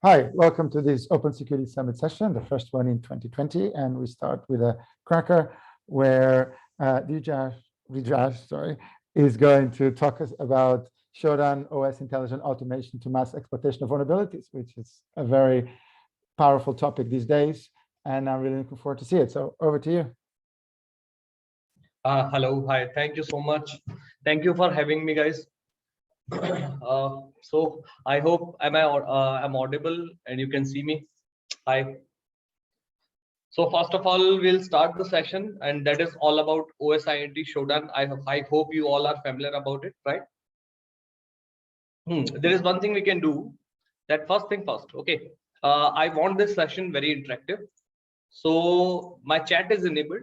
Hi, welcome to this Open Security Summit session, the first one in 2020, and we start with a cracker where Vijash is going to talk us about Shodan OS intelligent automation to mass exploitation of vulnerabilities, which is a very powerful topic these days, and I'm really looking forward to see it. So over to you. Hello, hi, thank you so much. Thank you for having me, guys. So I hope I'm audible and you can see me. Hi. So first of all, we'll start the session, and that is all about OSINT Shodan. I hope you all are familiar about it, right? There is one thing we can do. That first thing first. Okay. I want this session very interactive. So my chat is enabled.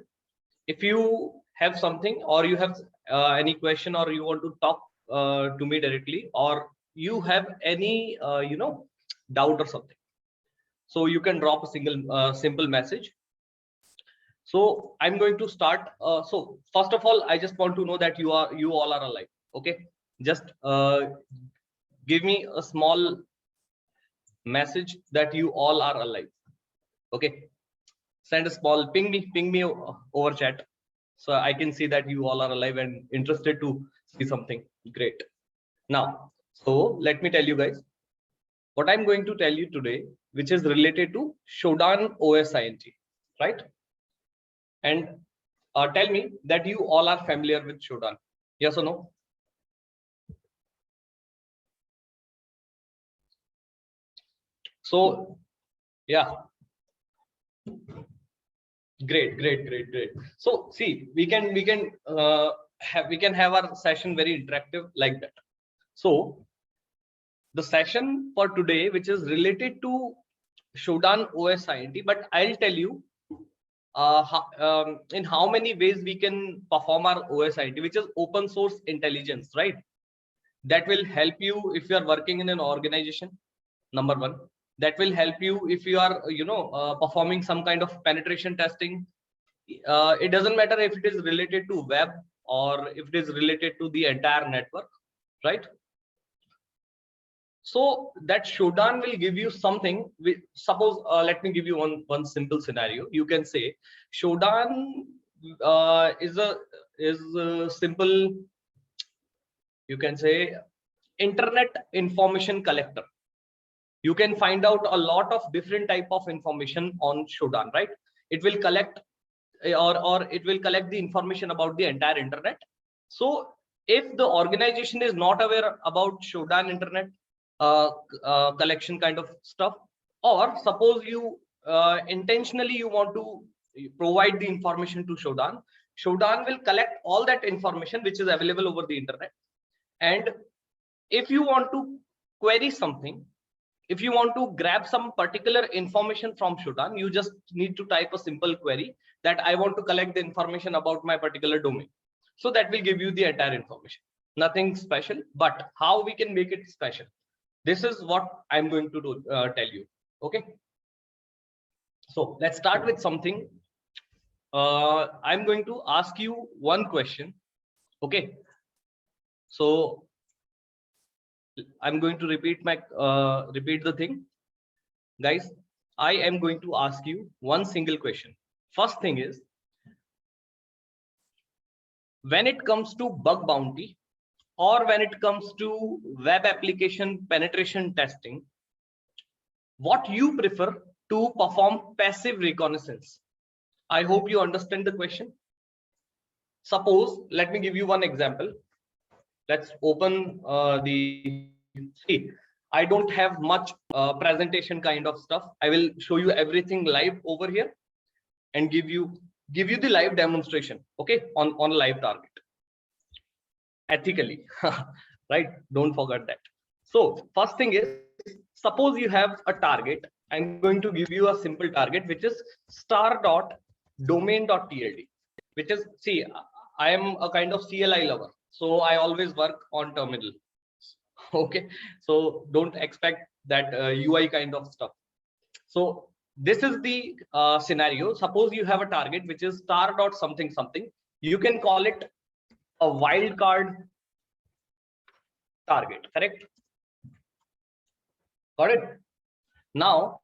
If you have something, or you have any question, or you want to talk to me directly, or you have any doubt or something, so you can drop a simple message. So I'm going to start. So first of all, I just want to know that you all are alive. Okay, just give me a small message that you all are alive. Okay, send a small ping me over chat, so I can see that you all are alive and interested to see something great. Now, so let me tell you guys what I'm going to tell you today, which is related to Shodan OSINT, right? And tell me that you all are familiar with Shodan. Yes or no? So, yeah. Great. So see, we can have our session very interactive like that. So the session for today, which is related to Shodan OSINT, but I'll tell you in how many ways we can perform our OSINT, which is open source intelligence, right? That will help you if you are working in an organization. Number one, that will help you if you are performing some kind of penetration testing. It doesn't matter if it is related to web or if it is related to the entire network, right? So that Shodan will give you something. Suppose let me give you one simple scenario. You can say Shodan is a simple, you can say, internet information collector. You can find out a lot of different type of information on Shodan, right? It will collect or it will collect the information about the entire internet. So if the organization is not aware about Shodan internet collection kind of stuff, or suppose you intentionally you want to provide the information to Shodan, Shodan will collect all that information which is available over the internet. And if you want to query something, if you want to grab some particular information from Shodan, you just need to type a simple query that I want to collect the information about my particular domain. So that will give you the entire information. Nothing special, but how we can make it special, this is what I'm going to do, tell you. Okay. So let's start with something. I'm going to ask you one question. Okay. So I'm going to repeat the thing. Guys, I am going to ask you one single question. First thing is, when it comes to bug bounty, or when it comes to web application penetration testing, what you prefer to perform passive reconnaissance? I hope you understand the question. Suppose, let me give you one example. Let's open see, I don't have much presentation kind of stuff. I will show you everything live over here and give you the live demonstration, okay, on live target, ethically. Right, don't forget that. So first thing is, suppose you have a target. I'm going to give you a simple target, which is star.domain.tld, which is, see, I am a kind of CLI lover, so I always work on terminal. Okay, so don't expect that UI kind of stuff. So this is the scenario. Suppose you have a target which is star.something something. You can call it a wildcard target, correct? Got it? Now,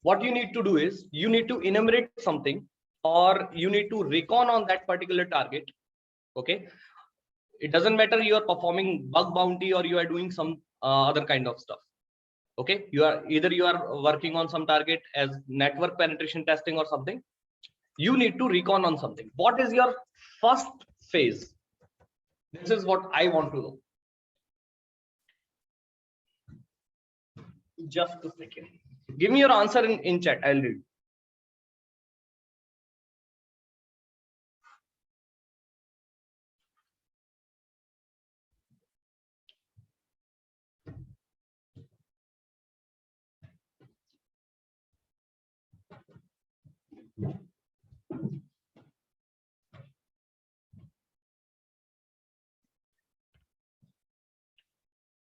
what you need to do is you need to enumerate something, or you need to recon on that particular target. Okay, it doesn't matter you are performing bug bounty or you are doing some other kind of stuff. Okay, you are working on some target as network penetration testing or something. You need to recon on something. What is your first phase? This is what I want to know. Just a second. Give me your answer in chat. I'll read.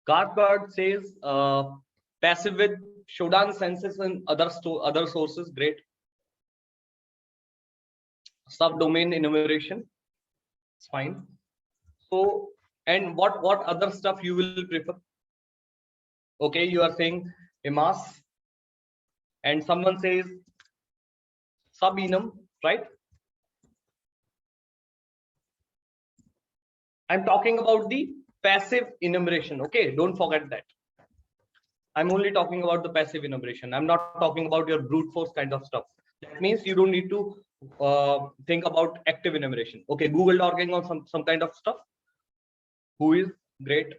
Gartbird says passive with Shodan census and other sources. Great. Subdomain enumeration. It's fine. So, and what other stuff you will prefer? Okay, you are saying EMAS, and someone says subenum, right? I'm talking about the passive enumeration. Okay, don't forget that. I'm only talking about the passive enumeration. I'm not talking about your brute force kind of stuff. That means you don't need to think about active enumeration. Okay, Google dogging or some kind of stuff. Who is great?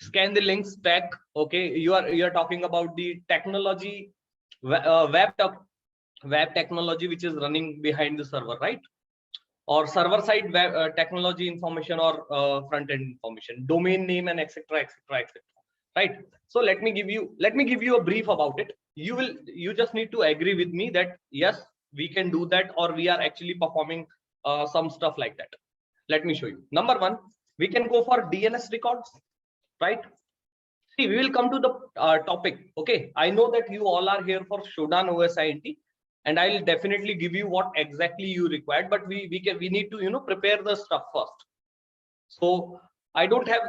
Scan the link stack. Okay, you are talking about the technology, web technology which is running behind the server, right? Or server side web technology information, or front end information, domain name, and etc. Right? So let me give you a brief about it. You just need to agree with me that yes, we can do that, or we are actually performing some stuff like that. Let me show you. Number one, we can go for DNS records, right? See, we will come to the topic. Okay, I know that you all are here for Shodan OSINT, and I'll definitely give you what exactly you required, but we need to prepare the stuff first. So I don't have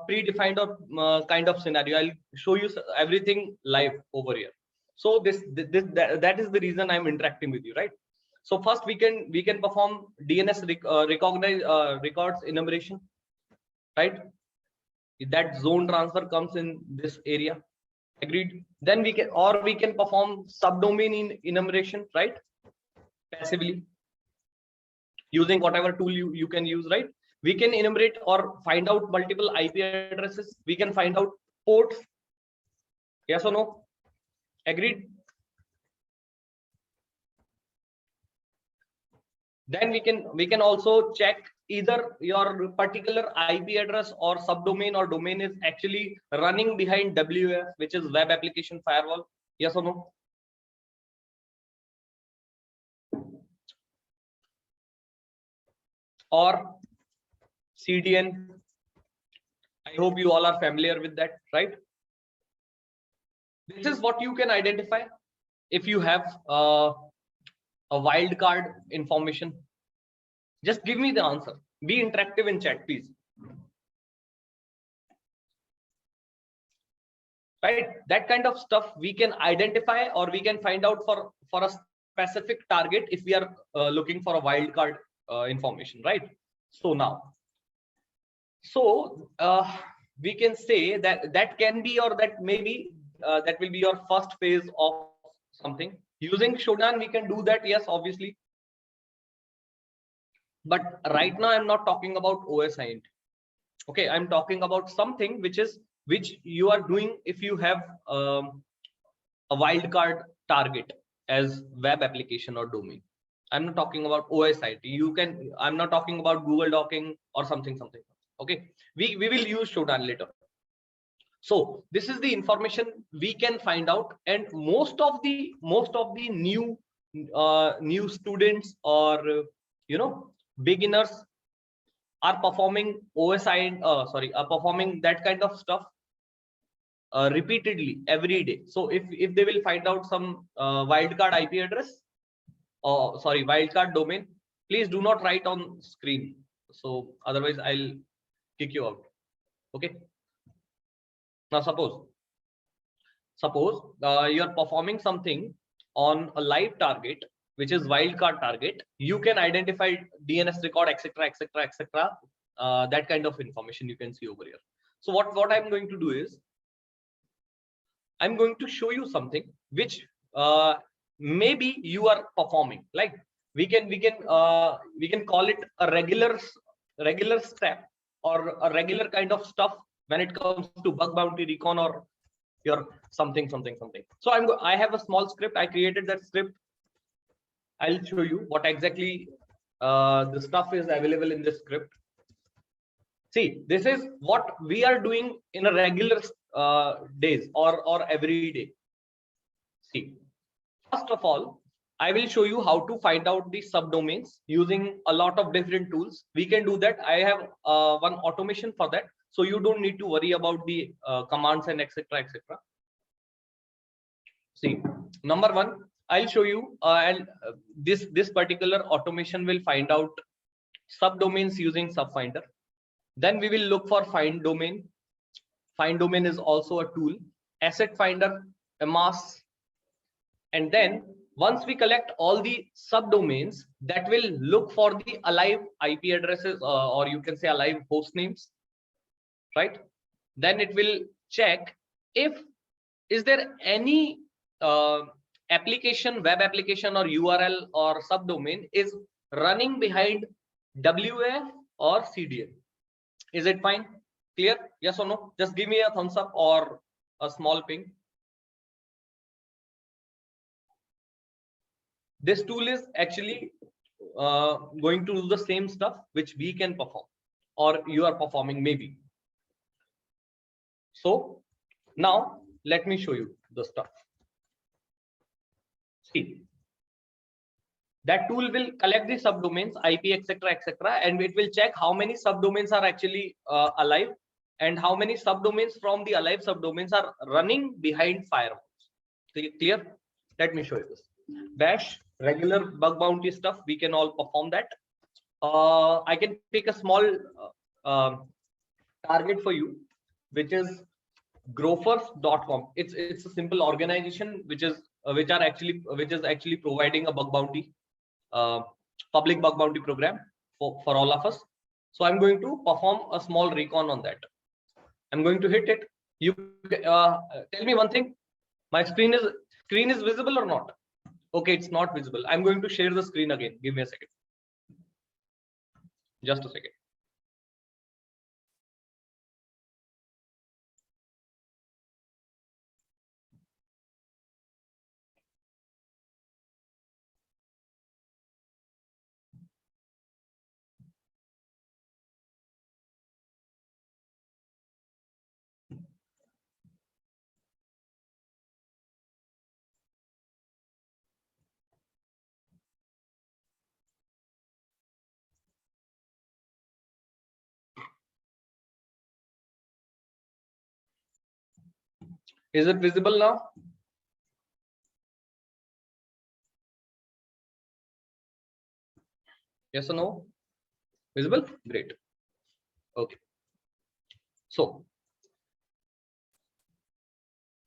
predefined or kind of scenario. I'll show you everything live over here. So that is the reason I'm interacting with you, right? So first we can perform DNS records enumeration, right? That zone transfer comes in this area. Agreed. Then we can perform subdomain enumeration, right? Passively, using whatever tool you can use, right? We can enumerate or find out multiple IP addresses. We can find out ports. Yes or no? Agreed. Then we can also check either your particular IP address or subdomain or domain is actually running behind WAF, which is web application firewall. Yes or no? Or CDN. I hope you all are familiar with that, right? This is what you can identify if you have a wildcard information. Just give me the answer. Be interactive in chat, please. Right? That kind of stuff we can identify, or we can find out for a specific target if we are looking for a wildcard information, right? So now, we can say that can be, or that maybe that will be your first phase of something. Using Shodan, we can do that, yes, obviously. But right now, I'm not talking about OSINT. Okay, I'm talking about something which you are doing if you have a wildcard target as web application or domain. I'm not talking about OSINT. I'm not talking about Google docking or something. Okay, we will use Shodan later. So this is the information we can find out, and most of the new students or beginners are performing are performing that kind of stuff repeatedly every day. So if they will find out some wildcard IP address, wildcard domain, please do not write on screen. So otherwise I'll kick you out. Okay. Now suppose you're performing something on a live target, which is wildcard target. You can identify DNS record, etc., etc., etc. That kind of information you can see over here. So what I'm going to do is I'm going to show you something which maybe you are performing. Like we can call it a regular step or a regular kind of stuff when it comes to bug bounty recon or your something. So I have a small script. I created that script. I'll show you what exactly the stuff is available in this script. See, this is what we are doing in a regular days or every day. See, first of all, I will show you how to find out the subdomains using a lot of different tools. We can do that. I have one automation for that, so you don't need to worry about the commands and etc., etc. See, number one, I'll show you, and this particular automation will find out subdomains using subfinder. Then we will look for find domain. Find domain is also a tool. Asset finder, amass, and then once we collect all the subdomains, that will look for the alive IP addresses, or you can say alive host names, right? Then it will check if is there any application, web application or URL or subdomain is running behind WAF or CDN. Is it fine? Clear? Yes or no? Just give me a thumbs up or a small ping. This tool is actually going to do the same stuff which we can perform or you are performing maybe. So now let me show you the stuff. See, that tool will collect the subdomains, IP, etc., etc., and it will check how many subdomains are actually alive and how many subdomains from the alive subdomains are running behind firewalls. Clear? Let me show you this. Bash, regular bug bounty stuff, we can all perform that. I can pick a small target for you, which is growfers.com. It's a simple organization which is actually providing a bug bounty, public bug bounty program for all of us. So I'm going to perform a small recon on that. I'm going to hit it. You tell me one thing. My screen is visible or not? Okay, it's not visible. I'm going to share the screen again. Give me a second. Just a second. Is it visible now? Yes or no? Visible? Great. Okay. So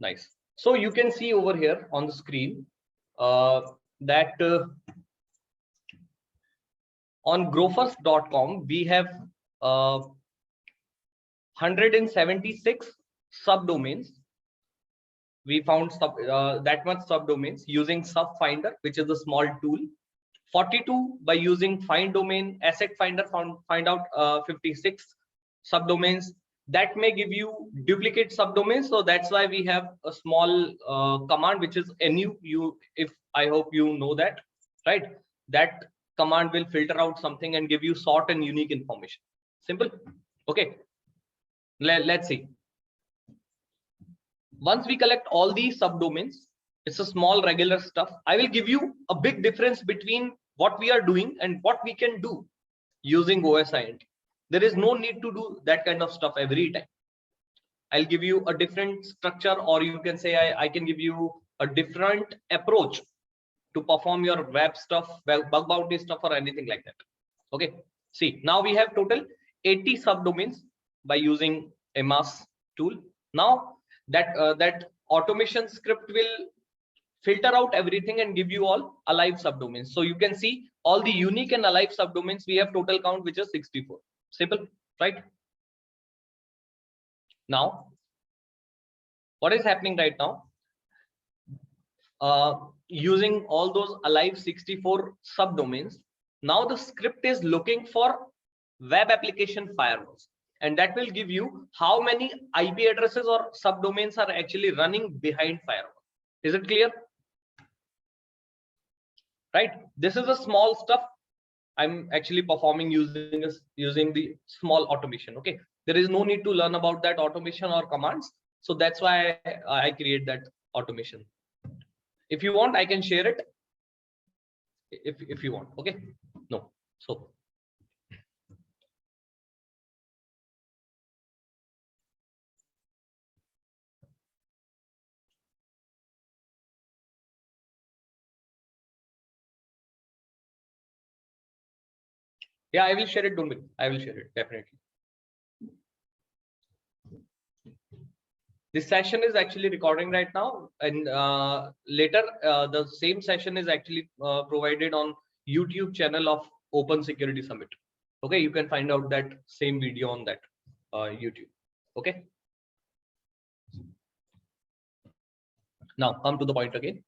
nice. So you can see over here on the screen that on growfers.com we have 176 subdomains. We found that much subdomains using subfinder, which is a small tool. 42 by using find domain. Asset finder find out 56 subdomains. That may give you duplicate subdomains, so that's why we have a small command which is nu. I hope you know that, right? That command will filter out something and give you sort and unique information. Simple. Okay. Let's see. Once we collect all these subdomains, it's a small regular stuff. I will give you a big difference between what we are doing and what we can do using OSINT. There is no need to do that kind of stuff every time. I'll give you a different structure, or you can say I can give you a different approach to perform your web stuff, bug bounty stuff, or anything like that. Okay. See, now we have total 80 subdomains by using EMAS tool. Now that automation script will filter out everything and give you all alive subdomains. So you can see all the unique and alive subdomains. We have total count, which is 64. Simple, right? Now, what is happening right now? Using all those alive 64 subdomains, now the script is looking for web application firewalls, and that will give you how many IP addresses or subdomains are actually running behind firewall. Is it clear? Right? This is a small stuff I'm actually performing using the small automation. Okay, there is no need to learn about that automation or commands, so that's why I create that automation. If you want, I can share it if you want. Okay, no, so yeah, I will share it. Don't worry, I will share it definitely. This session is actually recording right now, and later the same session is actually provided on YouTube channel of Open Security Summit. Okay, you can find out that same video on that YouTube. Okay, now come to the point again.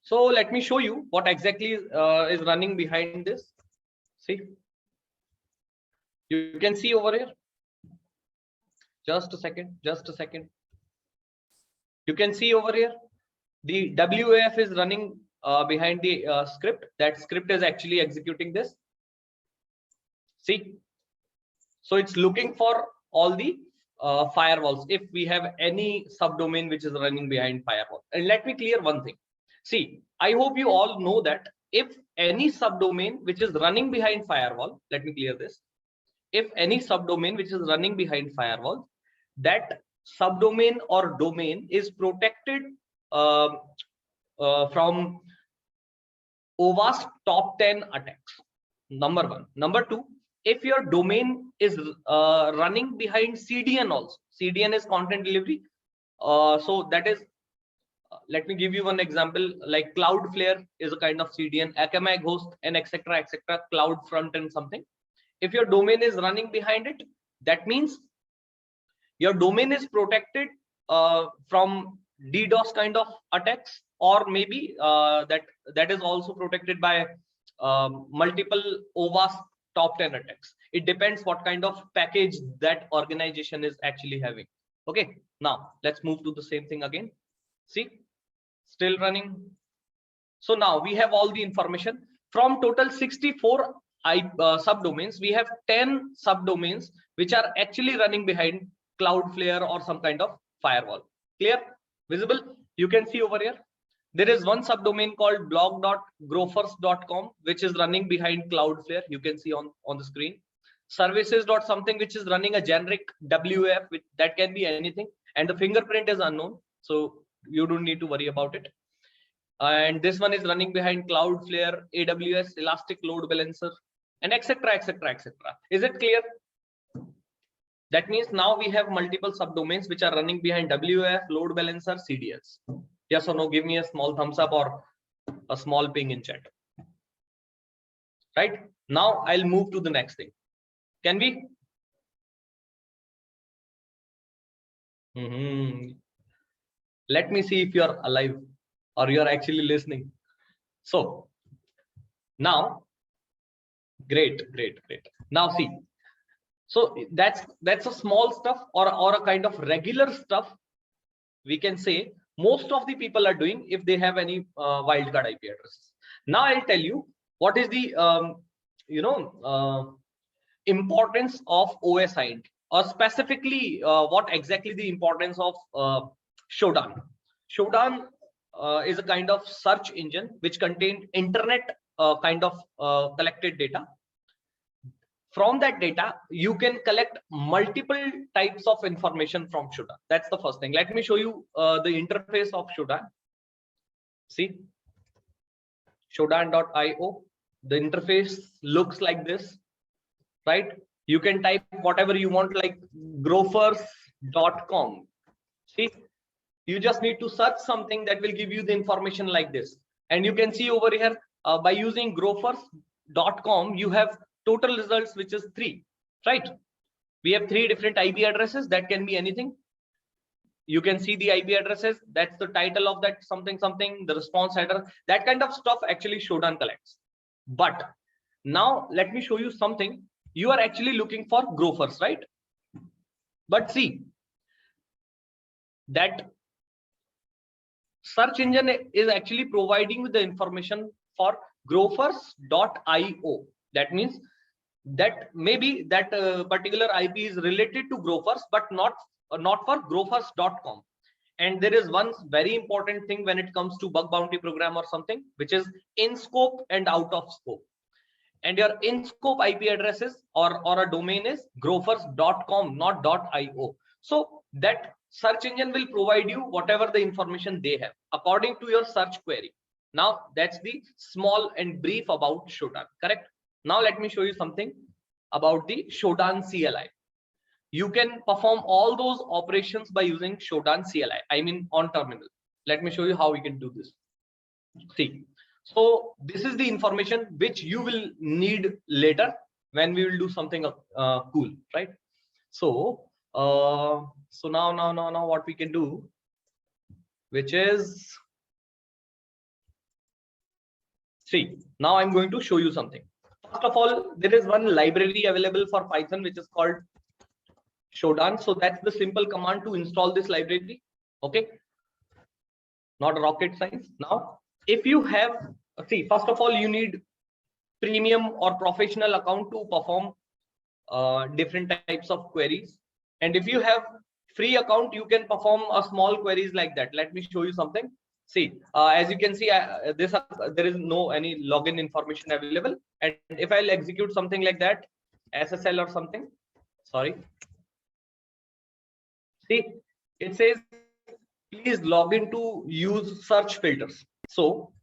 So let me show you what exactly is running behind this. See, you can see over here. Just a second. You can see over here, the WAF is running behind the script. That script is actually executing this. See, so it's looking for all the firewalls if we have any subdomain which is running behind firewall. And let me clear one thing. See, I hope you all know that if any subdomain which is running behind firewall, let me clear this. If any subdomain which is running behind firewall, that subdomain or domain is protected from OWASP top 10 attacks. Number one. Number two, if your domain is running behind CDN also, CDN is content delivery. So that is, let me give you one example, like Cloudflare is a kind of CDN, Akamai host, and etc. CloudFront and something. If your domain is running behind it, that means your domain is protected from DDoS kind of attacks, or maybe that is also protected by multiple OWASP top 10 attacks. It depends what kind of package that organization is actually having. Okay, now let's move to the same thing again. See, still running. So now we have all the information from total 64 subdomains. We have 10 subdomains which are actually running behind Cloudflare or some kind of firewall. Clear? Visible? You can see over here. There is one subdomain called blog.grofers.com which is running behind Cloudflare. You can see on the screen. Services.something which is running a generic WAF, which that can be anything, and the fingerprint is unknown, so you don't need to worry about it. And this one is running behind Cloudflare, AWS, Elastic Load Balancer, and etc. Is it clear? That means now we have multiple subdomains which are running behind WAF, load balancer, CDNs. Yes or no? Give me a small thumbs up or a small ping in chat. Right? Now I'll move to the next thing. Can we? Let me see if you're alive or you're actually listening. So now, great. Now see. So that's a small stuff or a kind of regular stuff we can say most of the people are doing if they have any wildcard IP addresses. Now I'll tell you what is the importance of OSINT, or specifically what exactly the importance of Shodan. Shodan is a kind of search engine which contains internet kind of collected data. From that data, you can collect multiple types of information from Shodan. That's the first thing. Let me show you the interface of Shodan. See, Shodan.io. The interface looks like this. right? You can type whatever you want, like grofers.com. See, you just need to search something that will give you the information like this. And you can see over here, by using grofers.com, you have total results, which is 3, right? We have 3 different IP addresses. That can be anything. You can see the IP addresses. That's the title of that something, the response header, that kind of stuff actually Shodan collects. But now let me show you something. You are actually looking for Grofers, right? But see, that search engine is actually providing with the information for grofers.io. That means that maybe that particular IP is related to Grofers, but not for grofers.com. And there is one very important thing when it comes to bug bounty program or something, which is in scope and out of scope. And your in scope IP addresses or a domain is grofers.com, not .io. So that search engine will provide you whatever the information they have according to your search query. Now that's the small and brief about Shodan, correct? Now let me show you something about the Shodan CLI. You can perform all those operations by using Shodan CLI, I mean on terminal. Let me show you how we can do this. See, so this is the information which you will need later when we will do something cool, right? So now what we can do, which is, see, now I'm going to show you something. First of all, there is one library available for Python which is called Shodan. So that's the simple command to install this library. Okay, not rocket science. Now, if you have, see, first of all, you need premium or professional account to perform different types of queries. And if you have free account, you can perform a small queries like that. Let me show you something. See, as you can see, there is no any login information available. And if I'll execute something like that, SSL or something, sorry. See, it says, please log in to use search filters. So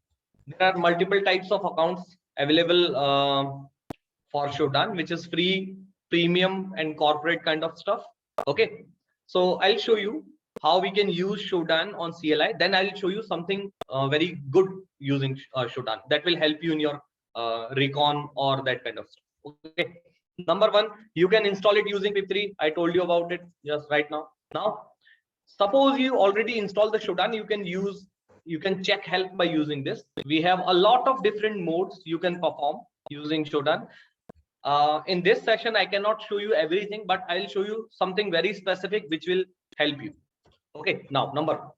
there are multiple types of accounts available for Shodan, which is free, premium, and corporate kind of stuff. Okay, so I'll show you how we can use Shodan on CLI. Then I'll show you something very good using Shodan that will help you in your recon or that kind of stuff. Okay, number one, you can install it using pip3. I told you about it just right now. Now, suppose you already installed the Shodan, you can check help by using this. We have a lot of different modes you can perform using Shodan. In this session, I cannot show you everything, but I'll show you something very specific which will help you. Okay, now number one,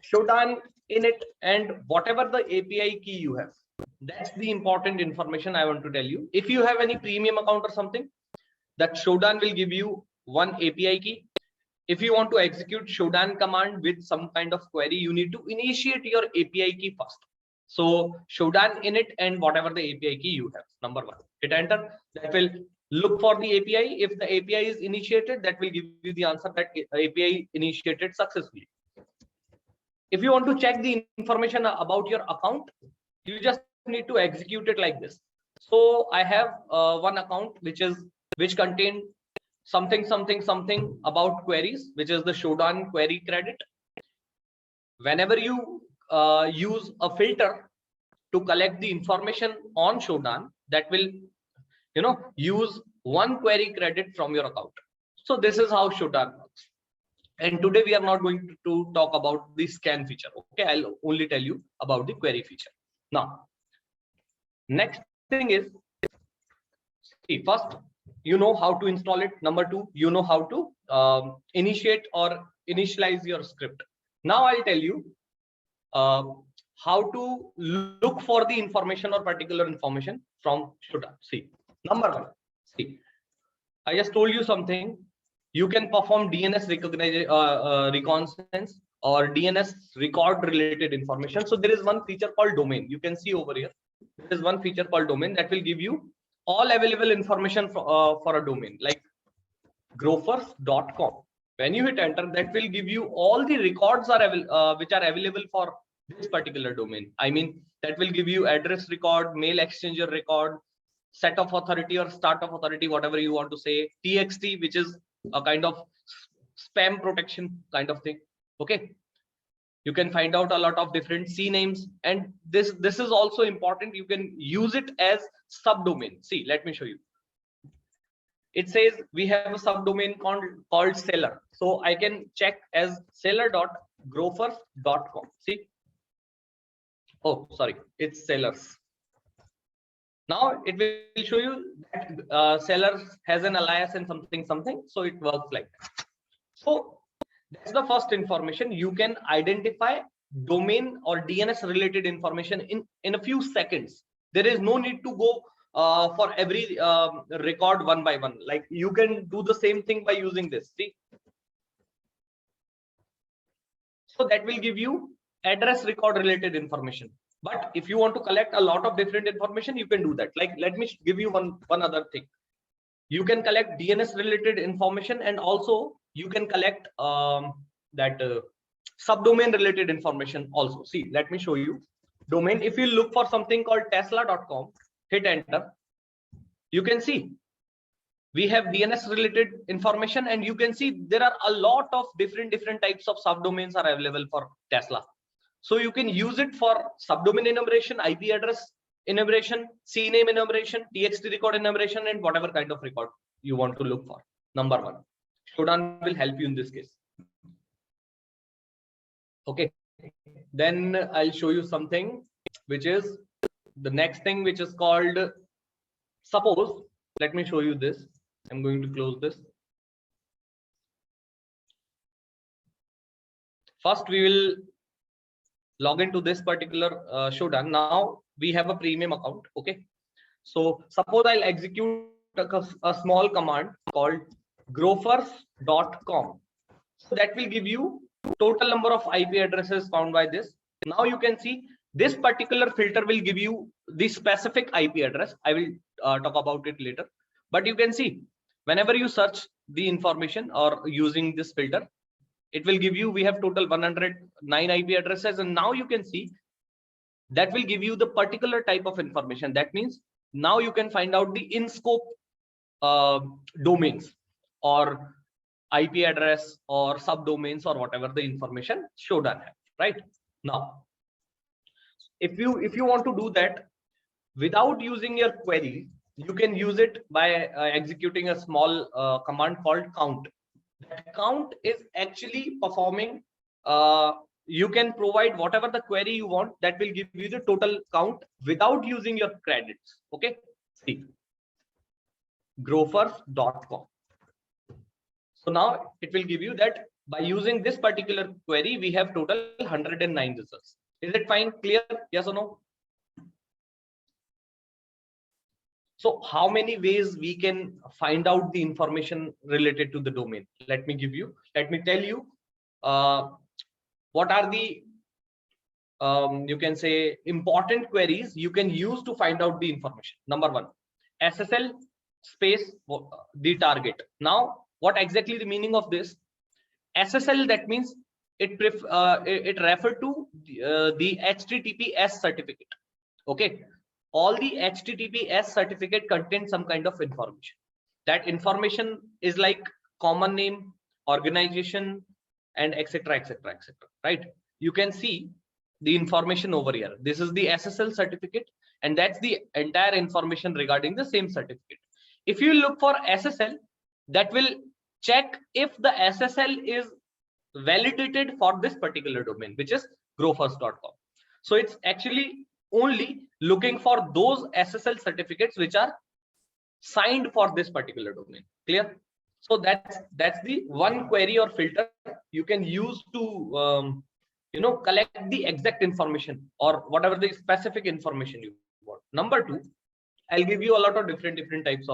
Shodan init and whatever the API key you have. That's the important information I want to tell you. If you have any premium account or something, that Shodan will give you one API key. If you want to execute Shodan command with some kind of query, you need to initiate your API key first. So Shodan init and whatever the API key you have, number one, hit enter. That will look for the API. If the API is initiated, that will give you the answer that API initiated successfully. If you want to check the information about your account, you just need to execute it like this. So I have one account which contained something about queries, which is the Shodan query credit. Whenever you use a filter to collect the information on Shodan, that will use one query credit from your account. So this is how Shodan works. And today we are not going to talk about the scan feature. Okay, I'll only tell you about the query feature. Now, next thing is, see, first, you know how to install it. Number two, you know how to initiate or initialize your script. Now I'll tell you how to look for the information or particular information from Shodan. See, number one, see, I just told you something. You can perform DNS reconnaissance or DNS record related information. So there is one feature called domain. You can see over here, there is one feature called domain that will give you all available information for a domain like grofers.com. When you hit enter, that will give you all the records which are available for this particular domain. I mean, that will give you address record, mail exchanger record, set of authority or start of authority, whatever you want to say. TXT, which is a kind of spam protection kind of thing. Okay. You can find out a lot of different CNAMEs, and this is also important. You can use it as subdomain. See, let me show you. It says we have a subdomain called seller. So I can check as seller.grofers.com. See, oh, sorry, it's sellers. Now it will show you that seller has an alias and something. So it works like that. So that's the first information. You can identify domain or DNS related information in a few seconds. There is no need to go for every record one by one. Like you can do the same thing by using this. See, so that will give you address record related information. But if you want to collect a lot of different information, you can do that. Like, let me give you one other thing. You can collect DNS related information, and also you can collect subdomain related information also. See, let me show you. Domain, if you look for something called tesla.com, hit enter, you can see we have DNS related information, and you can see there are a lot of different types of subdomains are available for Tesla. So you can use it for subdomain enumeration, IP address enumeration, CNAME enumeration, TXT record enumeration, and whatever kind of record you want to look for. Number one, Shodan will help you in this case. Okay, then I'll show you something which is the next thing, which is called, suppose, let me show you this. I'm going to close this. First, we will log into this particular Shodan. Now we have a premium account. Okay, so suppose I'll execute a small command called grofers.com. So that will give you total number of IP addresses found by this. Now you can see this particular filter will give you the specific IP address. I will talk about it later. But you can see whenever you search the information or using this filter, it will give you, we have total 109 IP addresses. And now you can see that will give you the particular type of information. That means now you can find out the in scope domains or IP address or subdomains or whatever the information Shodan have, right? Now, if you want to do that without using your query, you can use it by executing a small command called count. That count is actually performing, you can provide whatever the query you want, that will give you the total count without using your credits. Okay, see, grofers.com. So now it will give you that by using this particular query, we have total 109 results. Is it fine? Clear? Yes or no? So how many ways we can find out the information related to the domain? Let me tell you what are the you can say important queries you can use to find out the information. Number one, SSL space the target. Now, what exactly the meaning of this? SSL, that means it refer to the HTTPS certificate. Okay, all the HTTPS certificate contains some kind of information. That information is like common name, organization, and etc. Right? You can see the information over here. This is the SSL certificate, and that's the entire information regarding the same certificate. If you look for SSL, that will check if the SSL is validated for this particular domain, which is grofers.com. So it's actually only looking for those SSL certificates which are signed for this particular domain. Clear? So that's the one query or filter you can use to collect the exact information or whatever the specific information you want. Number two, I'll give you a lot of different types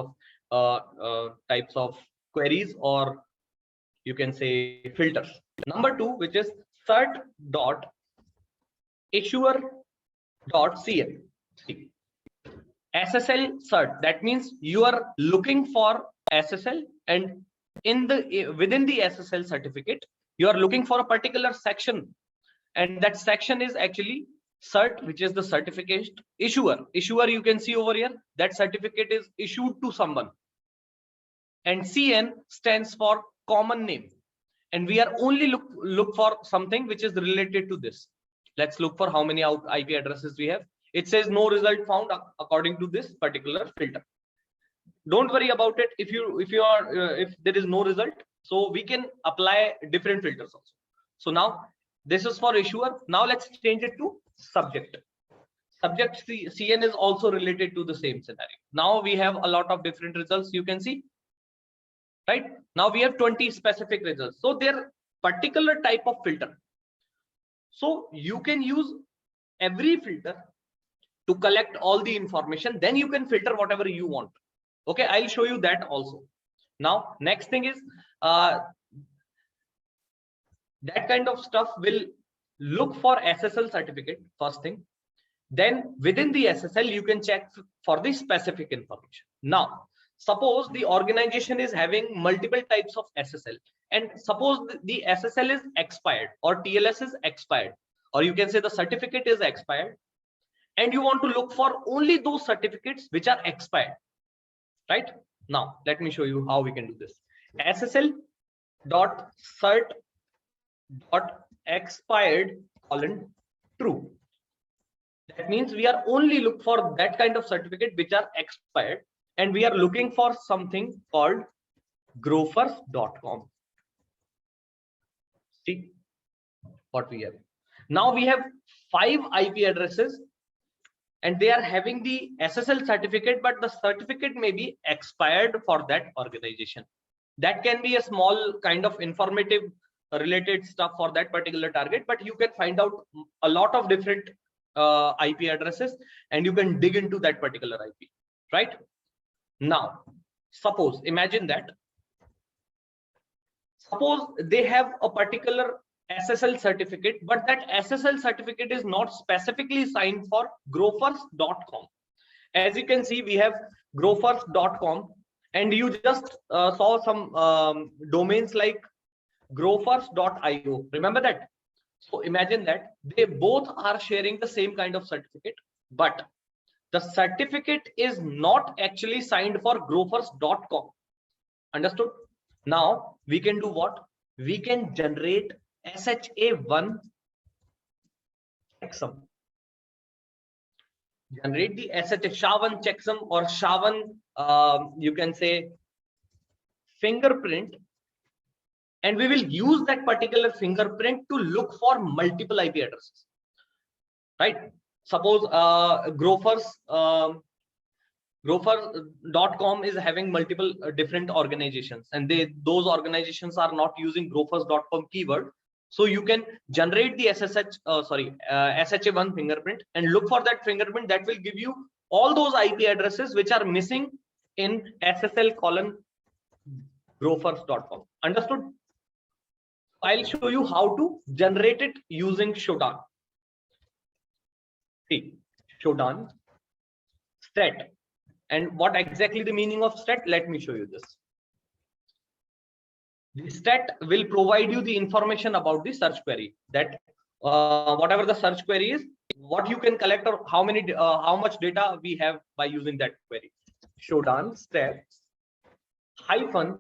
of queries, or you can say filters. Number two, which is cert.issuer.cl. SSL cert, that means you are looking for SSL, and within the SSL certificate, you are looking for a particular section, and that section is actually Cert, which is the certificate issuer. Issuer, you can see over here, that certificate is issued to someone. And CN stands for common name. And we are only look for something which is related to this. Let's look for how many IP addresses we have. It says no result found according to this particular filter. Don't worry about it. If there is no result, so we can apply different filters also. So now this is for issuer. Now let's change it to subject. Subject CN is also related to the same scenario. Now we have a lot of different results. You can see, right? Now we have 20 specific results. So they're particular type of filter. So you can use every filter to collect all the information. Then you can filter whatever you want. Okay, I'll show you that also. Now, next thing is that kind of stuff will look for SSL certificate, first thing. Then within the SSL, you can check for the specific information. Now, suppose the organization is having multiple types of SSL, and suppose the SSL is expired or TLS is expired, or you can say the certificate is expired, and you want to look for only those certificates which are expired. Right? Now, let me show you how we can do this. SSL.cert.expired:true. That means we are only look for that kind of certificate which are expired, and we are looking for something called grofers.com. See what we have. Now we have 5 IP addresses, and they are having the SSL certificate, but the certificate may be expired for that organization. That can be a small kind of informative related stuff for that particular target, but you can find out a lot of different IP addresses, and you can dig into that particular IP, right? Now, imagine that. Suppose they have a particular SSL certificate, but that SSL certificate is not specifically signed for grofers.com. As you can see, we have grofers.com, and you just saw some domains like grofers.io. Remember that? So imagine that they both are sharing the same kind of certificate, but the certificate is not actually signed for grofers.com. Understood? Now we can do what? We can generate SHA1 checksum. Generate the SHA1 checksum or SHA1, you can say fingerprint, and we will use that particular fingerprint to look for multiple IP addresses. Right? Suppose grofers.com is having multiple different organizations, and those organizations are not using grofers.com keyword. So you can generate the SHA1 fingerprint and look for that fingerprint that will give you all those IP addresses which are missing in SSL:grofers.com. Understood? I'll show you how to generate it using Shodan. See, Shodan stat. And what exactly the meaning of stat? Let me show you this. The stat will provide you the information about the search query, that whatever the search query is, what you can collect, or how much data we have by using that query. Shodan stats hyphen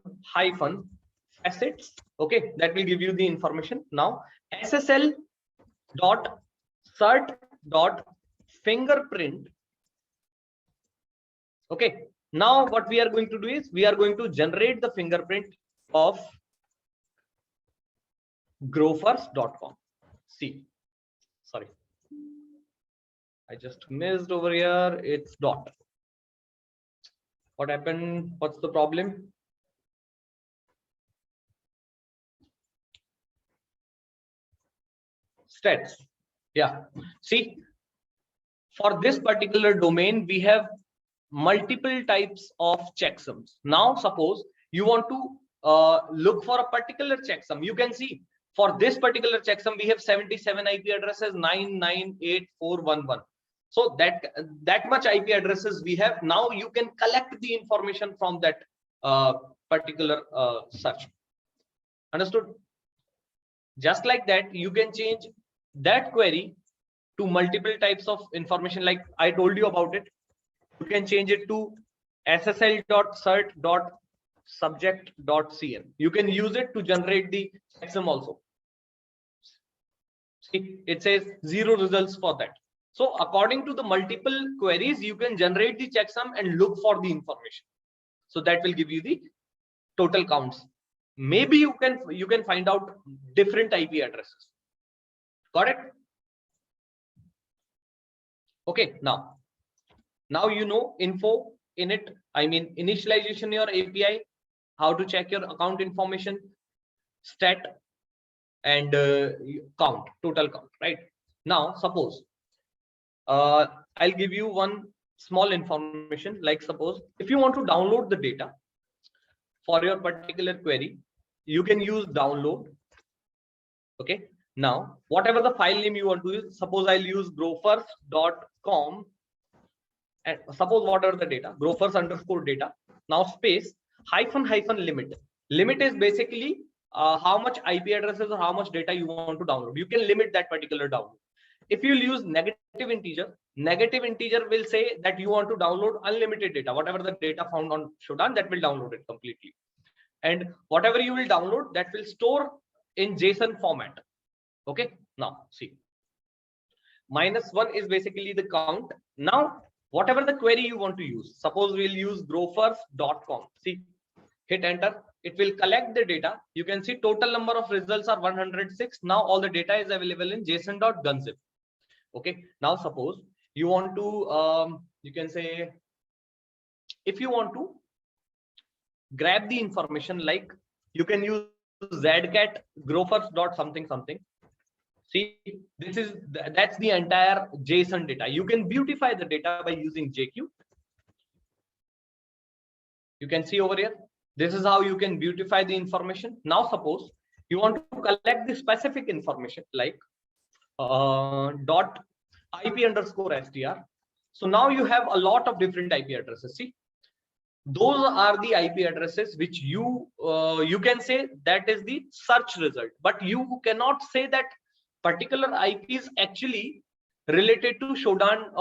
assets. Okay, that will give you the information. Now SSL.cert.fingerprint. Okay, now what we are going to do is we are going to generate the fingerprint of grofers.com. See, sorry, I just missed over here. It's dot. What happened? What's the problem? Stats. Yeah, see, for this particular domain we have multiple types of checksums. Now suppose you want to look for a particular checksum. You can see for this particular checksum we have 77 IP addresses, 998,411. So that much IP addresses we have. Now you can collect the information from that particular search. Understood? Just like that, you can change that query to multiple types of information, like I told you about it. You can change it to ssl.cert.subject.cn. You can use it to generate the checksum also. See, it says 0 results for that. So according to the multiple queries, you can generate the checksum and look for the information. So that will give you the total counts. Maybe you can find out different IP addresses. Got it? Okay, now you know info, init, I mean initialization your API, how to check your account information, stat, and count, total count, right? Now suppose I'll give you one small information, like suppose if you want to download the data for your particular query, you can use download. Okay, now whatever the file name you want to use, suppose I'll use grofers.com, and suppose whatever the data, grofers_data, now space -- limit. Limit is basically how much IP addresses or how much data you want to download. You can limit that particular download. If you use negative integer will say that you want to download unlimited data, whatever the data found on Shodan, that will download it completely. And whatever you will download, that will store in JSON format. Okay, now see, -1 is basically the count. Now whatever the query you want to use, suppose we'll use grofers.com. See, hit enter, it will collect the data. You can see total number of results are 106. Now all the data is available in json.gunzip. Okay, now suppose you want to you can say, if you want to grab the information, like you can use zcat grofers.something something. See, that's the entire JSON data. You can beautify the data by using JQ. You can see over here, this is how you can beautify the information. Now suppose you want to collect the specific information, like .ip_str. So now you have a lot of different IP addresses. See, those are the IP addresses which you can say that is the search result, but you cannot say that particular IP is actually related to Shodan,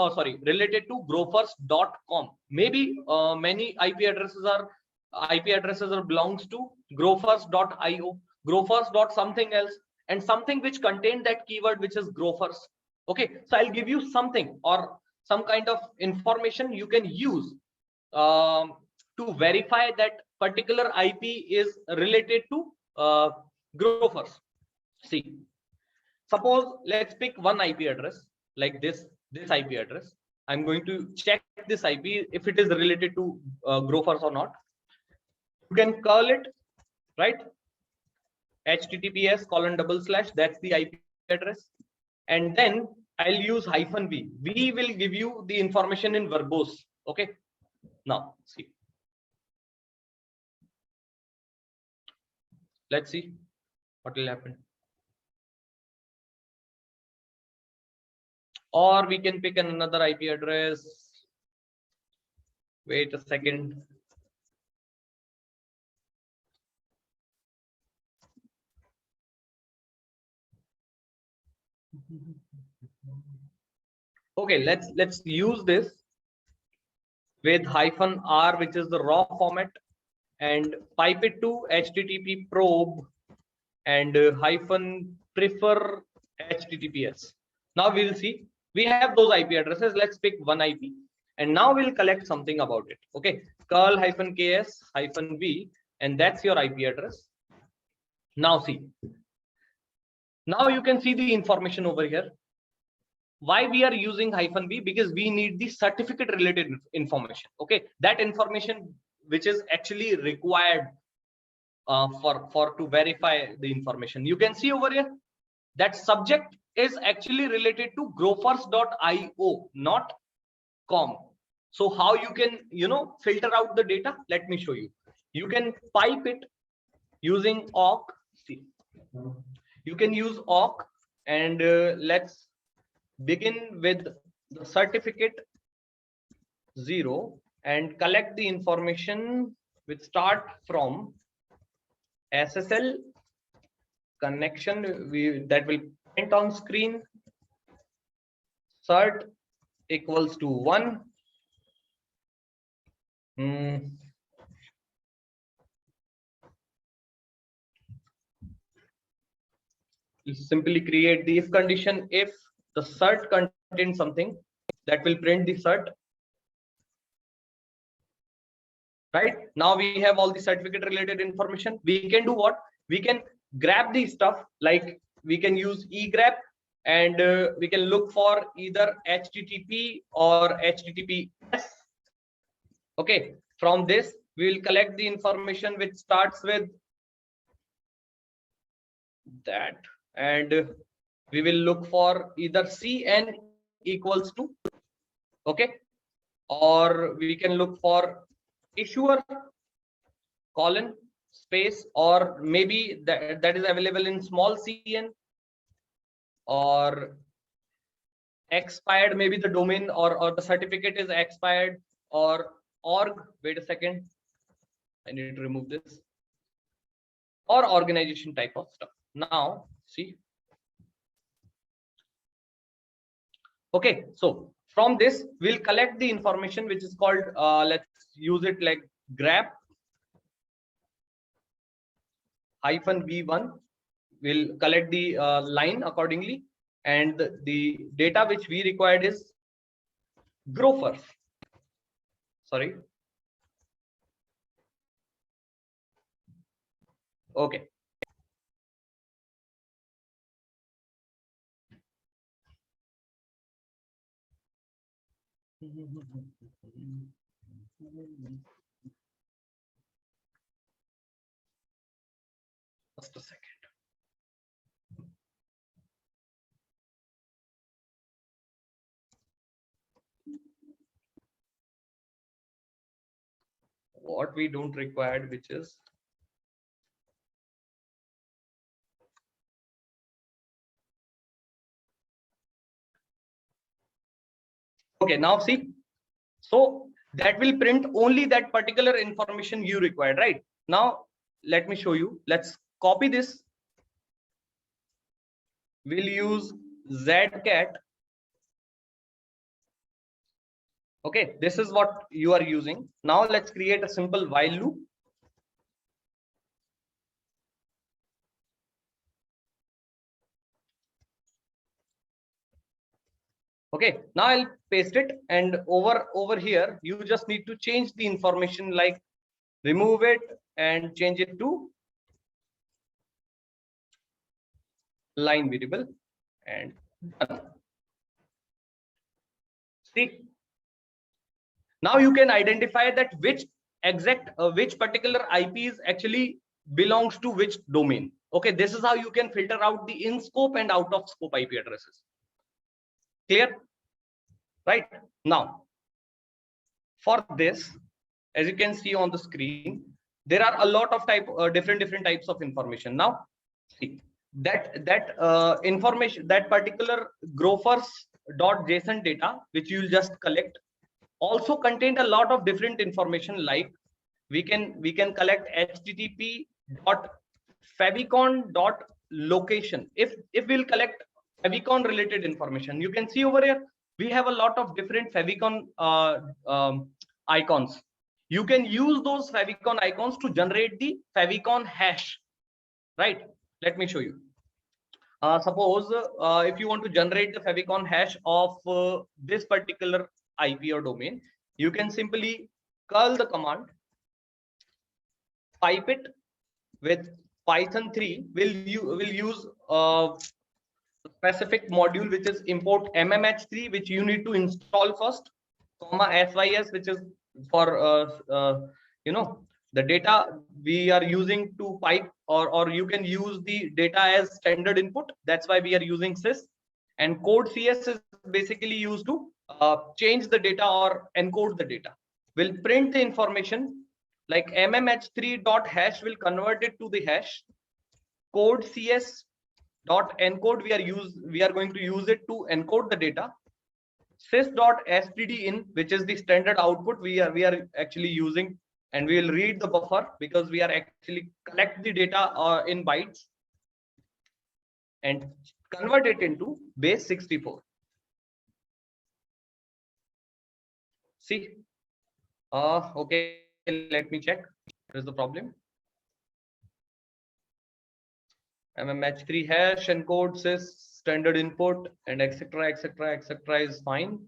related to grofers.com. Maybe many IP addresses are belongs to grofers.io, grofers.something else, and something which contain that keyword, which is grofers. Okay, so I'll give you something or some kind of information you can use to verify that particular IP is related to grofers. See, suppose let's pick one IP address, like this IP address. I'm going to check this IP if it is related to grofers or not. You can call it, right, https:// that's the IP address, and then I'll use -v. V will give you the information in verbose. Okay, now see, let's see what will happen. Or we can pick another IP address. Wait a second. Okay, let's use this with -r, which is the raw format, and pipe it to HTTP probe and -prefer HTTPS. Now we'll see. We have those IP addresses. Let's pick one IP, and now we'll collect something about it. Okay, curl -ks-v, and that's your IP address. Now see. Now you can see the information over here. Why we are using -v? Because we need the certificate related information. Okay, that information which is actually required for to verify the information. You can see over here that subject is actually related to grofers.io, not com. So how you can filter out the data? Let me show you. You can pipe it using awk. See, you can use awk, and let's begin with the certificate 0 and collect the information which start from SSL connection. That will print on screen. cert equals to 1. You simply create the if condition. If the cert contains something, that will print the cert. Right now we have all the certificate related information. We can do what? We can grab the stuff, like we can use egrab, and we can look for either HTTP or HTTPS. Okay, from this we will collect the information which starts with that, and we will look for either CN equals to, okay, or we can look for issuer colon space, or maybe that is available in small cn, or expired, maybe the domain or the certificate is expired, or org, wait a second, I need to remove this, or organization type of stuff. Now see, okay, so from this we'll collect the information which is called let's use it like grab -v1. We'll collect the line accordingly, and the data which we required is Grofers. Sorry. Okay. Just a second. What we don't require, which is okay. Now see, so that will print only that particular information you required, right? Now let me show you. Let's copy this. We'll use zcat. Okay, this is what you are using. Now let's create a simple while loop. Okay, now I'll paste it, and over here you just need to change the information, like remove it and change it to line variable, and done. See, now you can identify that which particular IP is actually belongs to which domain. Okay, this is how you can filter out the in scope and out of scope IP addresses. Clear? Right now, for this, as you can see on the screen, there are a lot of different types of information. Now see that information, that particular grofers.json data which you will just collect, also contained a lot of different information, like we can collect http.favicon.location. If we'll collect favicon related information, you can see over here we have a lot of different favicon icons. You can use those favicon icons to generate the favicon hash, right? Let me show you. Suppose if you want to generate the favicon hash of this particular IP or domain, you can simply curl the command, pipe it with Python 3. Will use specific module which is import mmh3, which you need to install first, comma sys, which is for the data we are using to pipe, or you can use the data as standard input. That's why we are using sys. And code cs is basically used to change the data or encode the data. Will print the information, like mmh3.hash will convert it to the hash. Code cs dot encode, we are going to use it to encode the data. sys.stdin, which is the standard output we are actually using, and we will read the buffer because we are actually collect the data in bytes and convert it into base 64. See, okay, let me check. What is the problem? MMH3 hash encode sys standard input and etc etc etc is fine.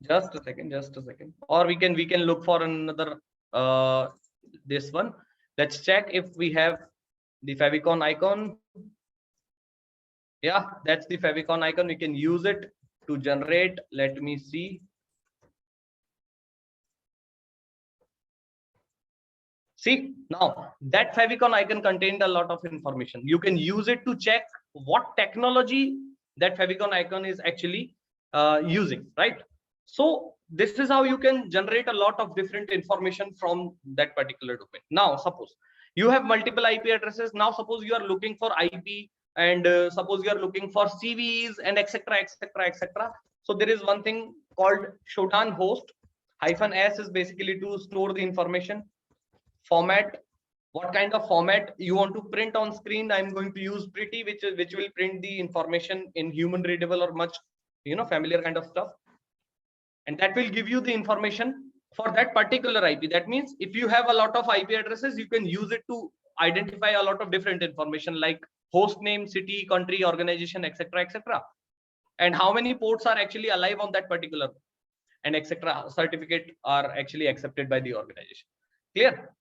Just a second. Or we can look for another this one. Let's check if we have the favicon icon. Yeah, that's the favicon icon. We can use it to generate. Let me see. See, now that favicon icon contained a lot of information. You can use it to check what technology that favicon icon is actually using, right? So this is how you can generate a lot of different information from that particular domain. Now, suppose you have multiple IP addresses. Now, suppose you are looking for IP and suppose you are looking for CVs and etc etc etc. So there is one thing called Shodan host. -s is basically to store the information. Format, what kind of format you want to print on screen. I'm going to use Pretty, which will print the information in human readable or much familiar kind of stuff, and that will give you the information for that particular IP. That means if you have a lot of IP addresses, you can use it to identify a lot of different information like host name, city, country, organization, etc etc, and how many ports are actually alive on that particular, and etc certificate are actually accepted by the organization. Clear?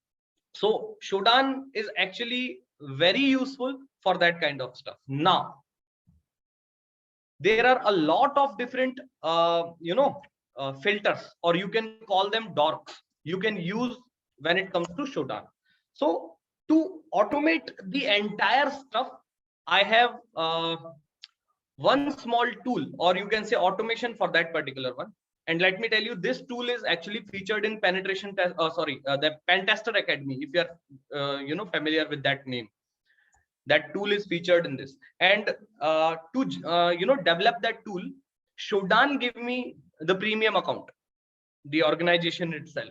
So Shodan is actually very useful for that kind of stuff. Now, there are a lot of different, filters, or you can call them dorks. You can use when it comes to Shodan. So to automate the entire stuff, I have one small tool, or you can say automation for that particular one. And let me tell you, this tool is actually featured in penetration test. The Pentester Academy. If you are, familiar with that name, that tool is featured in this. And to develop that tool, Shodan give me the premium account. The organization itself,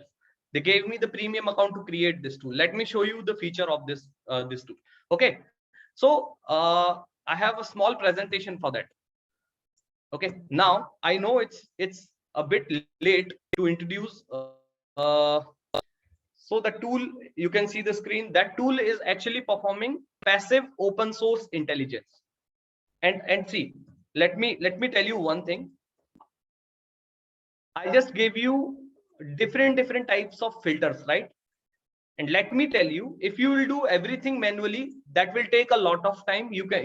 they gave me the premium account to create this tool. Let me show you the feature of this this tool. Okay, so I have a small presentation for that. Okay, now I know it's a bit late to introduce. So the tool, you can see the screen. That tool is actually performing passive open source intelligence. And see, let me tell you one thing. I just gave you different types of filters, right? And let me tell you, if you will do everything manually, that will take a lot of time. You can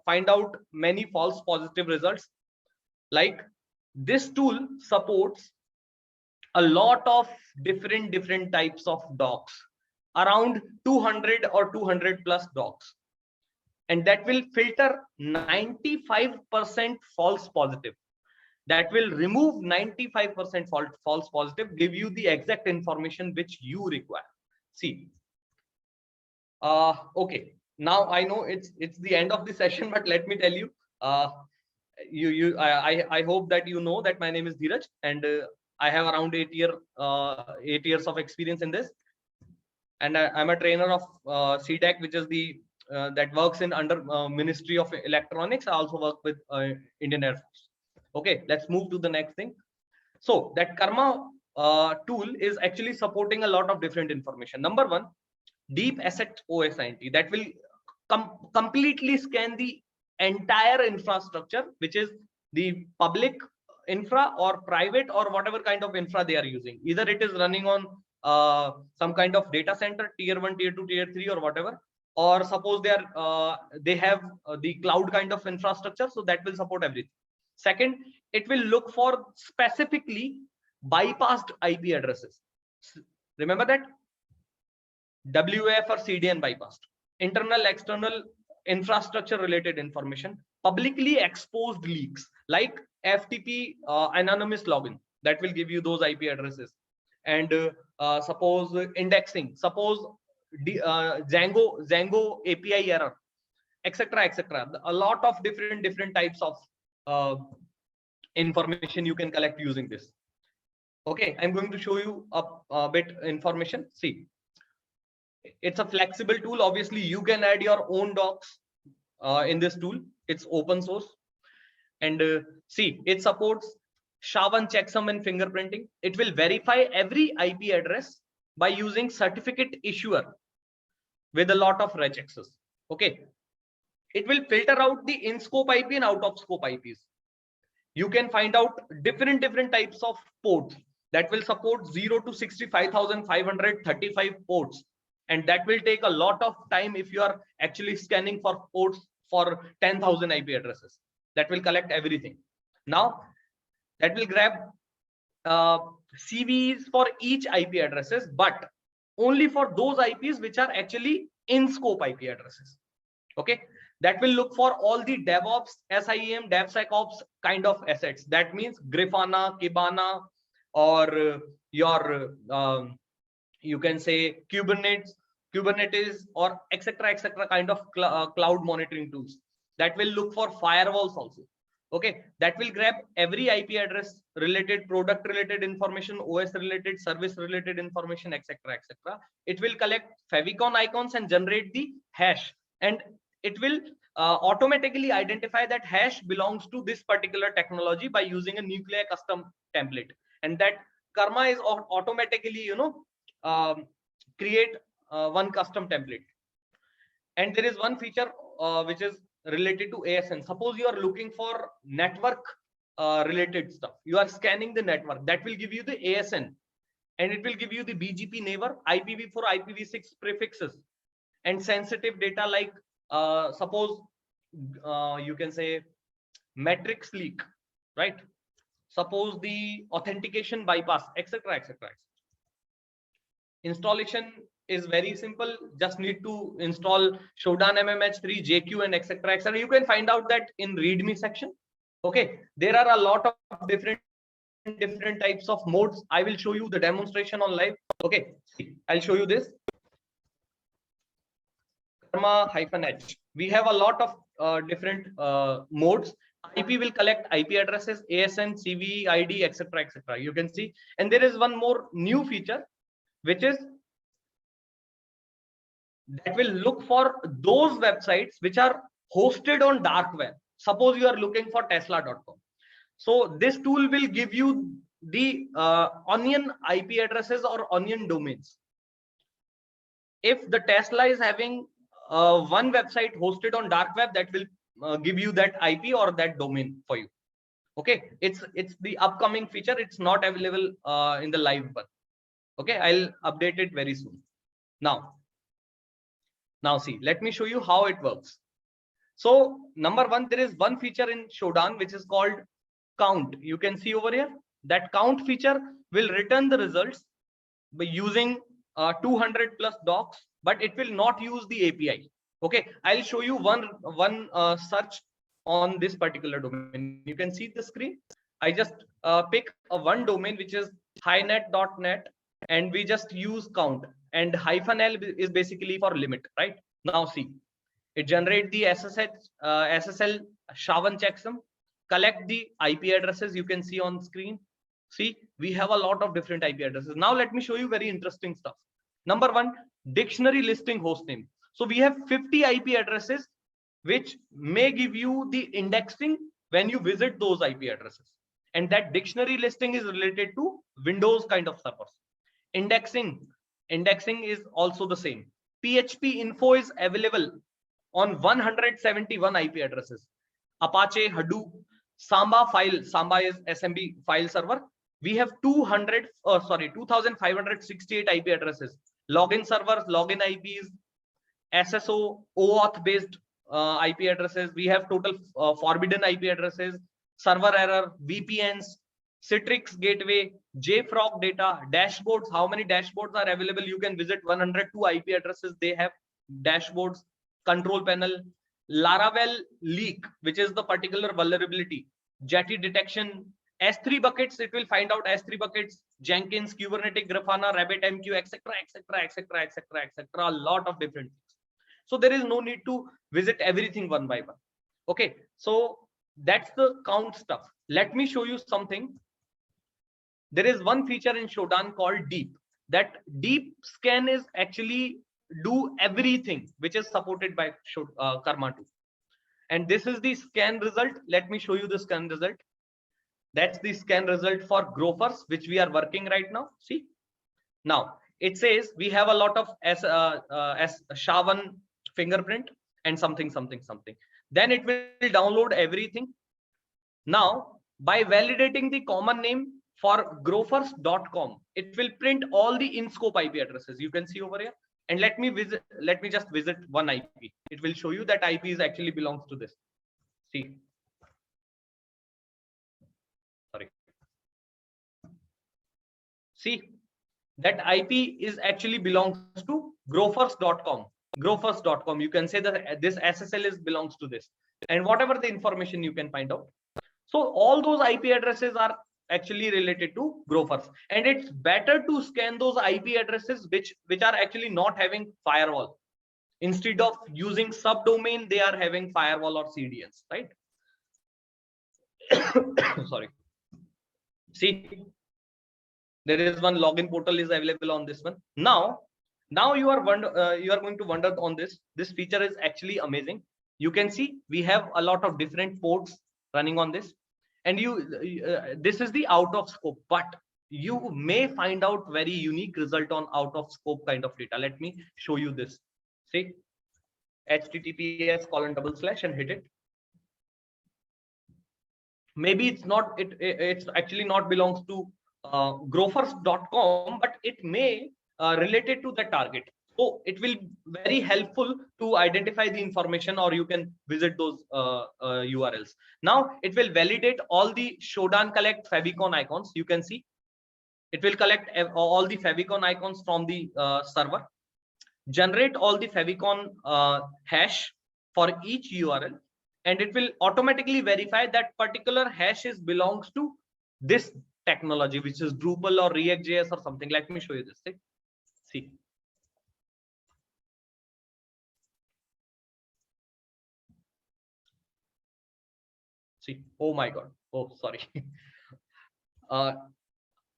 find out many false positive results. Like this tool supports a lot of different types of docs, around 200 or 200 plus docs, and that will filter 95% false positive. That will remove 95% false positive, give you the exact information which you require. See, okay, now I know it's the end of the session, but let me tell you, I hope that you know that my name is Dheeraj, and I have around 8 years of experience in this, and I'm a trainer of CDAC, which is the that works in under Ministry of Electronics. I also work with Indian Air Force. Okay, let's move to the next thing. So that Karma tool is actually supporting a lot of different information. Number one, Deep Asset OSINT, that will completely scan the entire infrastructure, which is the public infra or private or whatever kind of infra they are using. Either it is running on some kind of data center, tier 1, tier 2, tier 3, or whatever, or suppose they have the cloud kind of infrastructure, so that will support everything. Second, it will look for specifically bypassed IP addresses. Remember that WAF or CDN bypassed, internal external infrastructure related information, publicly exposed leaks like FTP anonymous login, that will give you those IP addresses. And suppose indexing, suppose Django API error, etc etc. A lot of different types of information you can collect using this. Okay, I'm going to show you a bit information. See, it's a flexible tool. Obviously, you can add your own docs in this tool. It's open source. And see, it supports SHA-1 checksum and fingerprinting. It will verify every IP address by using certificate issuer with a lot of regexes. Okay, it will filter out the in-scope IP and out-of-scope IPs. You can find out different types of ports that will support 0 to 65,535 ports, and that will take a lot of time if you are actually scanning for ports for 10,000 IP addresses. That will collect everything. Now that will grab CVEs for each IP addresses, but only for those IPs which are actually in scope IP addresses. Okay, that will look for all the DevOps, SIEM, DevSecOps kind of assets. That means Grafana, Kibana, or your you can say Kubernetes, or etc. kind of cloud monitoring tools. That will look for firewalls also. Okay, that will grab every IP address related, product related information, OS related, service related information, etc. It will collect favicon icons and generate the hash, and it will automatically identify that hash belongs to this particular technology by using a nuclei custom template, and that Karma is automatically create one custom template. And there is one feature which is related to ASN. Suppose you are looking for network related stuff, you are scanning the network, that will give you the ASN, and it will give you the BGP neighbor, IPv4, IPv6 prefixes, and sensitive data like suppose you can say metrics leak, right? Suppose the authentication bypass, etc. Installation is very simple. Just need to install Shodan MMH3, JQ, and etc. You can find out that in README section. Okay, there are a lot of different types of modes. I will show you the demonstration on live. Okay, I'll show you this. Karma-H. We have a lot of different modes. IP will collect IP addresses, ASN, CVE, ID, etc. You can see, and there is one more new feature, which is that will look for those websites which are hosted on dark web. Suppose you are looking for tesla.com. So this tool will give you the onion IP addresses or onion domains. If the Tesla is having one website hosted on dark web, that will give you that IP or that domain for you. Okay, it's the upcoming feature. It's not available in the live one. Okay, I'll update it very soon. Now see, let me show you how it works. So number one, there is one feature in Shodan which is called count. You can see over here that count feature will return the results by using 200 plus docs, but it will not use the API. Okay, I'll show you one search on this particular domain. You can see the screen. I just pick one domain which is highnet.net, and we just use count, and -l is basically for limit, right? Now see, it generate the SSL SHA-1 checksum, collect the IP addresses. You can see on screen. See, we have a lot of different IP addresses. Now let me show you very interesting stuff. Number one, dictionary listing host name. So we have 50 IP addresses which may give you the indexing when you visit those IP addresses, and that dictionary listing is related to Windows kind of servers. Indexing is also the same. PHP info is available on 171 IP addresses. Apache, Hadoop, Samba is SMB file server. We have 2,568 IP addresses. Login servers, login IPs, SSO, OAuth based IP addresses. We have total forbidden IP addresses, server error, VPNs, Citrix gateway, JFrog data, dashboards. How many dashboards are available? You can visit 102 IP addresses. They have dashboards, control panel, Laravel leak, which is the particular vulnerability, Jetty detection, S3 buckets. It will find out S3 buckets, Jenkins, Kubernetes, Grafana, RabbitMQ, etc. A lot of different things. So there is no need to visit everything one by one. Okay, so that's the count stuff. Let me show you something there is one feature in Shodan called deep. That deep scan is actually do everything which is supported by Karma 2. And this is the scan result. Let me show you the scan result. That's the scan result for Grofers, which we are working right now. See, now it says we have a lot of as SHA1 fingerprint and something. Then it will download everything. Now, by validating the common name for grofers.com, it will print all the in-scope IP addresses. You can see over here. And let me just visit one IP. It will show you that IP is actually belongs to this. See. Sorry. See, that IP is actually belongs to grofers.com. Grofers.com. You can say that this SSL is belongs to this. And whatever the information you can find out. So all those IP addresses are actually related to Grofers, and it's better to scan those IP addresses which are actually not having firewall. Instead of using subdomain, they are having firewall or CDNs, right? Sorry. See, there is one login portal is available on this one. Now you are going to wonder on this. This feature is actually amazing. You can see we have a lot of different ports running on this, and this is the out of scope, but you may find out very unique result on out of scope kind of data. Let me show you this. See, https:// and hit it. Maybe it's not, it's actually not belongs to grofers.com, but it may related to the target. So it will very helpful to identify the information, or you can visit those URLs. Now it will validate all the Shodan collect favicon icons. You can see it will collect all the favicon icons from the server, generate all the favicon hash for each URL, and it will automatically verify that particular hash is belongs to this technology, which is Drupal or React.js or something. Let me show you this thing. See. See, oh my God. Oh, sorry.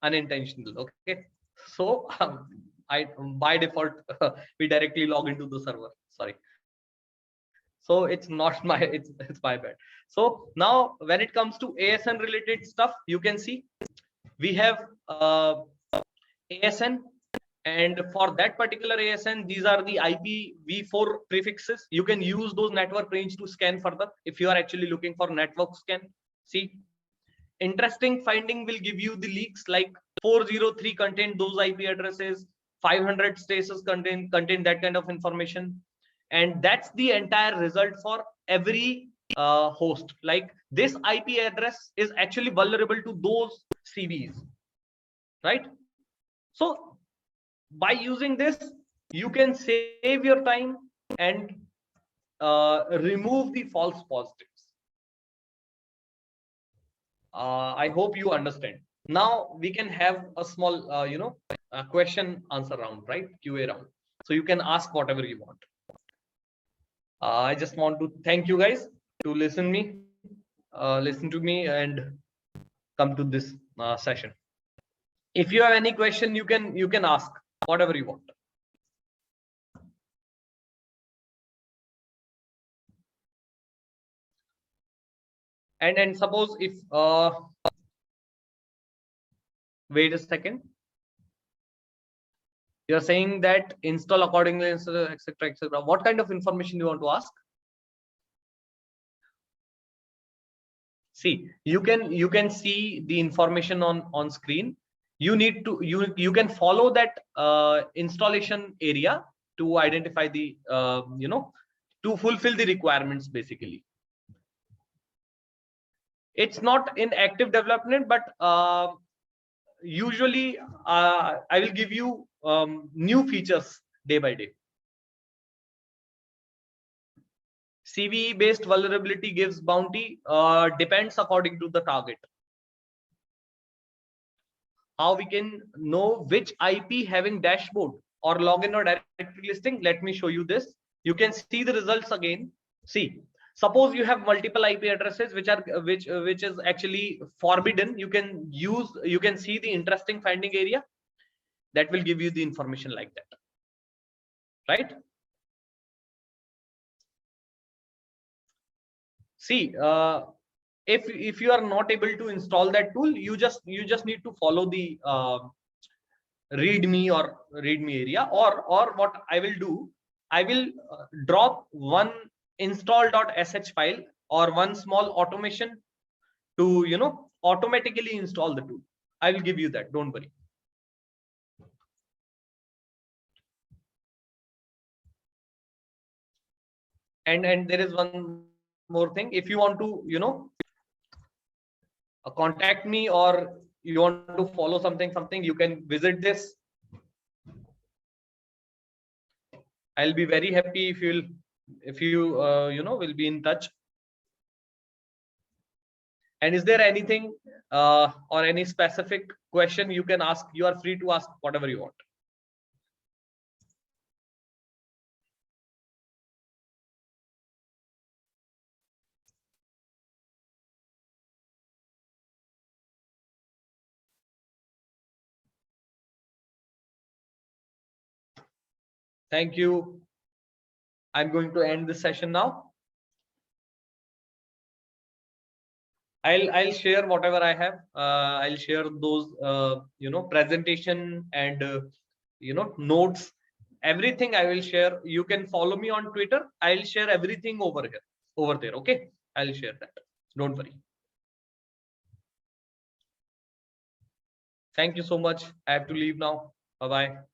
Unintentional. Okay. So I by default we directly log into the server. Sorry. So it's not my, it's my bad. So now when it comes to ASN related stuff, you can see we have ASN, and for that particular ASN, these are the IPv4 prefixes. You can use those network range to scan further if you are actually looking for network scan. See, interesting finding will give you the leaks like 403 contain those IP addresses, 500 status contain that kind of information. And that's the entire result for every host. Like this IP address is actually vulnerable to those CVs, right? So by using this, you can save your time and remove the false positives. I hope you understand. Now we can have a small, question answer round, right? QA round. So you can ask whatever you want. I just want to thank you guys to listen to me and come to this session. If you have any question, you can ask whatever you want. And suppose if wait a second, you're saying that install accordingly, etc., etc. What kind of information you want to ask? See, you can see the information on screen. You need to you can follow that installation area to identify the to fulfill the requirements. Basically, it's not in active development, but usually I will give you new features day by day. CVE based vulnerability gives bounty, depends according to the target. How we can know which IP having dashboard or login or directory listing? Let me show you this. You can see the results again. See, Suppose you have multiple IP addresses which is actually forbidden. You can see the interesting finding area that will give you the information like that, right? See, if you are not able to install that tool, you just need to follow the readme area, or what I will do, I will drop one install.sh file or one small automation to automatically install the tool. I will give you that, don't worry. And there is one more thing. If you want to contact me, or you want to follow something, you can visit this. I'll be very happy if you will be in touch. And is there anything or any specific question you can ask? You are free to ask whatever you want. Thank you. I'm going to end this session now. I'll share whatever I have. I'll share those presentation and notes. Everything I will share. You can follow me on Twitter. I'll share everything over there. Okay, I'll share that. Don't worry. Thank you so much. I have to leave now. Bye bye.